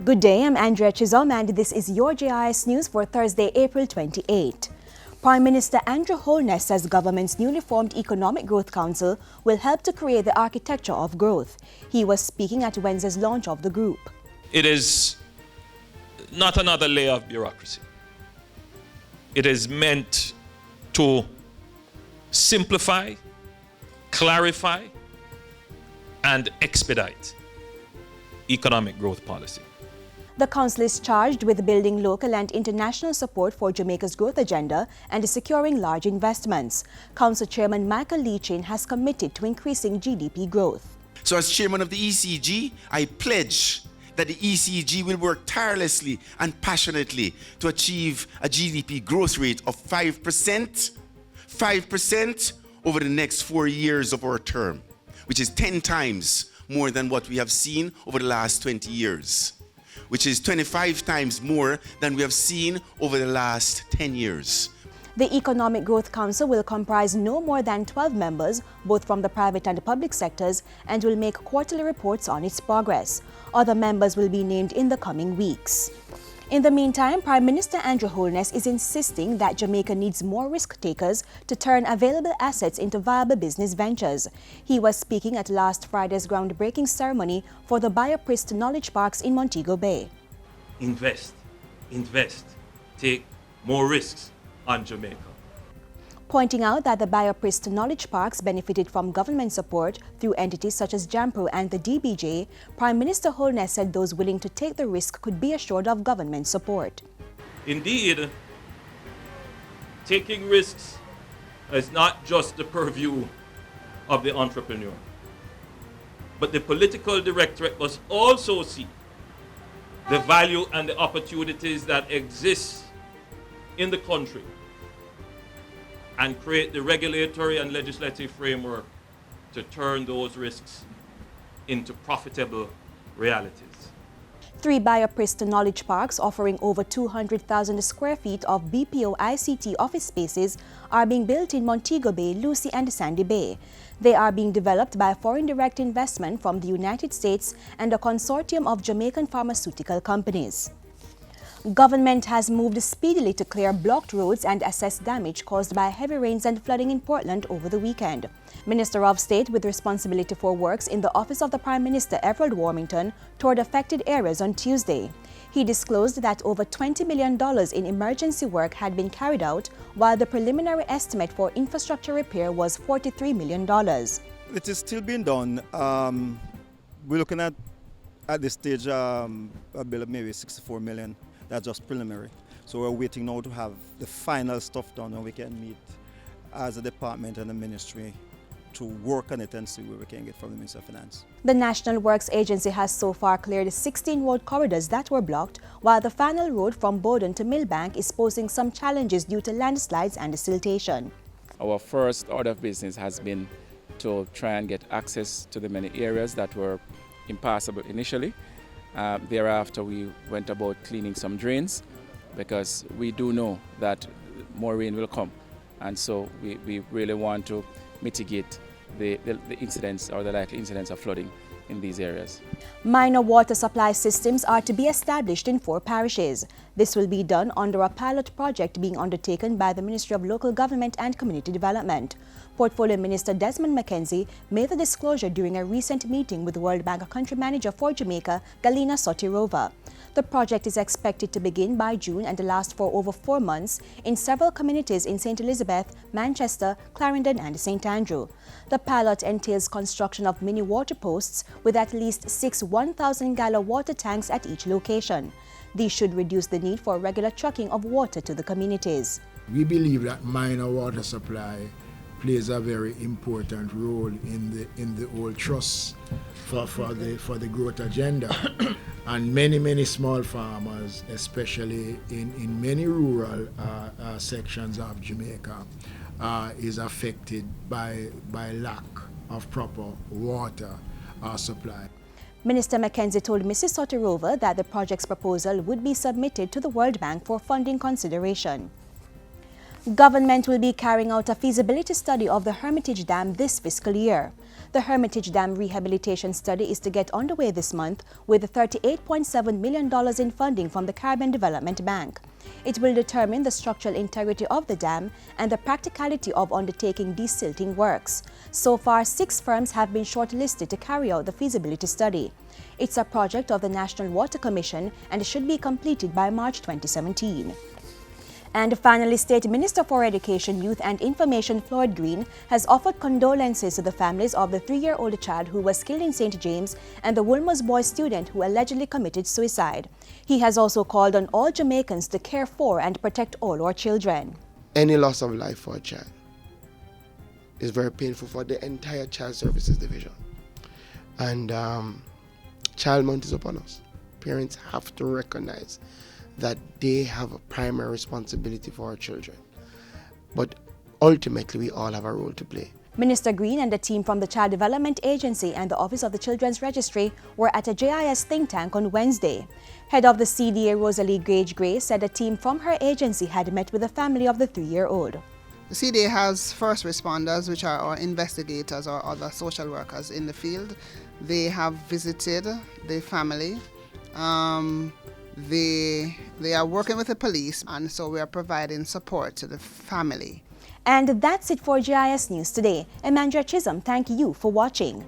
Good day, I'm Andrea Chisholm and this is your JIS News for Thursday, April 28. Prime Minister Andrew Holness says government's newly formed Economic Growth Council will help to create the architecture of growth. He was speaking at Wednesday's launch of the group. It is not another layer of bureaucracy. It is meant to simplify, clarify, and expedite economic growth policy. The council is charged with building local and international support for Jamaica's growth agenda and securing large investments. Council Chairman Michael Leachin has committed to increasing GDP growth. So as chairman of the ECG, I pledge that the ECG will work tirelessly and passionately to achieve a GDP growth rate of 5% over the next 4 years of our term, which is 10 times more than what we have seen over the last 20 years, which is 25 times more than we have seen over the last 10 years. The Economic Growth Council will comprise no more than 12 members, both from the private and public sectors, and will make quarterly reports on its progress. Other members will be named in the coming weeks. In the meantime, Prime Minister Andrew Holness is insisting that Jamaica needs more risk takers to turn available assets into viable business ventures. He was speaking at last Friday's groundbreaking ceremony for the Parishes Knowledge Parks in Montego Bay. Invest, take more risks on Jamaica. Pointing out that the Parishes Knowledge Parks benefited from government support through entities such as JAMPRO and the DBJ, Prime Minister Holness said those willing to take the risk could be assured of government support. Indeed, taking risks is not just the purview of the entrepreneur, but the political directorate must also see the value and the opportunities that exist in the country and create the regulatory and legislative framework to turn those risks into profitable realities. 3 Parishes Knowledge Parks offering over 200,000 square feet of BPO ICT office spaces are being built in Montego Bay, Lucy and Sandy Bay. They are being developed by foreign direct investment from the United States and a consortium of Jamaican pharmaceutical companies. Government has moved speedily to clear blocked roads and assess damage caused by heavy rains and flooding in Portland over the weekend. Minister of State with responsibility for works in the Office of the Prime Minister, Everald Warmington, toured affected areas on Tuesday. He disclosed that over $20 million in emergency work had been carried out, while the preliminary estimate for infrastructure repair was $43 million. It is still being done. We're looking at this stage a bill of maybe $64 million. That's just preliminary. So we're waiting now to have the final stuff done and we can meet as a department and a ministry to work on it and see where we can get from the Minister of Finance. The National Works Agency has so far cleared 16 road corridors that were blocked, while the final road from Bowden to Millbank is posing some challenges due to landslides and siltation. Our first order of business has been to try and get access to the many areas that were impassable initially. Thereafter, we went about cleaning some drains because we do know that more rain will come. And so we really want to mitigate the incidents or the likely incidents of flooding in these areas. Minor water supply systems are to be established in 4 parishes. This will be done under a pilot project being undertaken by the Ministry of Local Government and Community Development. Portfolio Minister Desmond McKenzie made the disclosure during a recent meeting with World Bank Country Manager for Jamaica, Galina Sotirova. The project is expected to begin by June and last for over 4 months in several communities in St. Elizabeth, Manchester, Clarendon and St. Andrew. The pilot entails construction of mini water posts with at least 6 1,000-gallon water tanks at each location. These should reduce the need for regular trucking of water to the communities. We believe that minor water supply plays a very important role in the whole trust for the growth agenda. And many small farmers, especially in many rural sections of Jamaica, is affected by lack of proper water supply. Minister McKenzie told Mrs. Sotirova that the project's proposal would be submitted to the World Bank for funding consideration. Government will be carrying out a feasibility study of the Hermitage Dam this fiscal year. The Hermitage Dam rehabilitation study is to get underway this month with $38.7 million in funding from the Caribbean Development Bank. It will determine the structural integrity of the dam and the practicality of undertaking desilting works. So far, 6 firms have been shortlisted to carry out the feasibility study. It's a project of the National Water Commission and should be completed by March 2017. And finally, State Minister for Education, Youth and Information Floyd Green has offered condolences to the families of the 3-year-old child who was killed in St. James and the Holness boy student who allegedly committed suicide. He has also called on all Jamaicans to care for and protect all our children. Any loss of life for a child is very painful for the entire Child Services Division. And Child Month is upon us. Parents have to recognize that they have a primary responsibility for our children. But ultimately, we all have a role to play. Minister Green and the team from the Child Development Agency and the Office of the Children's Registry were at a JIS think tank on Wednesday. Head of the CDA, Rosalie Gage-Gray, said a team from her agency had met with the family of the 3-year-old. The CDA has first responders, which are our investigators or other social workers in the field. They have visited the family. They are working with the police, and so we are providing support to the family. And that's it for JIS News today. Emandra Chisholm, thank you for watching.